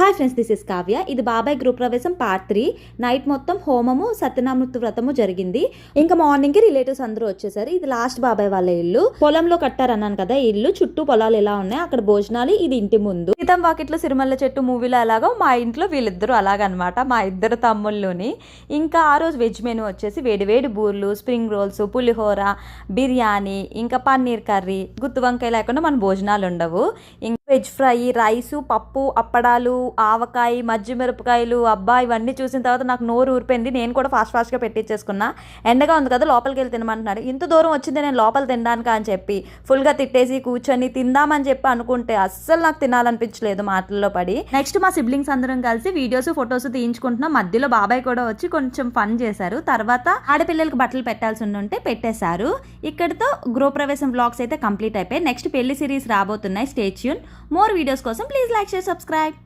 Hi friends, this is Kavya. ఇది బాబాయ్ గృహప్రవేశం పార్ట్ 3. నైట్ మొత్తం హోమము సత్యనామూర్తి వ్రతము జరిగింది. ఇంకా మార్నింగ్ కి రిలేటివ్స్ అందరూ వచ్చేసారు. ఇది లాస్ట్ బాబాయ్ వాళ్ళ ఇల్లు. పొలంలో కట్టారన్నాను కదా ఇల్లు. చుట్టూ పొలాలు ఎలా ఉన్నాయి, అక్కడ భోజనాలు, ఇది ఇంటి ముందు. సీతం వాకిట్లో సిరిమల్ల చెట్టు మూవీలో ఎలాగో మా ఇంట్లో వీళ్ళిద్దరూ అలాగనమాట, మా ఇద్దరు తమ్ముళ్ళుని. ఇంకా ఆ రోజు వెజ్ మెనూ వచ్చేసి వేడివేడి బూర్లు, స్ప్రింగ్ రోల్స్, పులిహోర, బిర్యానీ, ఇంకా పన్నీర్ కర్రీ. గుత్తి వంకాయ లేకుండా మన భోజనాలు ఉండవు. ఇంకా వెజ్ ఫ్రై, రైసు, పప్పు, అప్పడాలు, ఆవకాయ, మజ్జిమిరపకాయలు. అబ్బా, ఇవన్నీ చూసిన తర్వాత నాకు నోరు ఊరిపోయింది. నేను కూడా ఫాస్ట్గా పెట్టించేసుకున్నా. ఎండగా ఉంది కదా, లోపలికి వెళ్ళి తినమంటున్నాడు. ఇంత దూరం వచ్చింది నేను లోపల తినడానికి అని చెప్పి ఫుల్గా తిట్టేసి కూర్చొని తిందామని చెప్పి అనుకుంటే అస్సలు నాకు తినాలనిపించలేదు మాటల్లో పడి. నెక్స్ట్ మా సిబ్లింగ్స్ అందరం కలిసి వీడియోస్, ఫొటోస్ తీయించుకుంటున్నాం. మధ్యలో బాబాయ్ కూడా వచ్చి కొంచెం ఫన్ చేశారు. తర్వాత ఆడపిల్లలకి బట్టలు పెట్టాల్సి ఉంటే పెట్టేశారు. ఇక్కడితో గృహప్రవేశం వ్లాగ్స్ అయితే కంప్లీట్ అయిపోయాయి. నెక్స్ట్ పెళ్లి సిరీస్ రాబోతున్నాయి. Stay tune. మోర్ వీడియోస్ కోసం ప్లీజ్ లైక్, షేర్, సబ్స్క్రైబ్.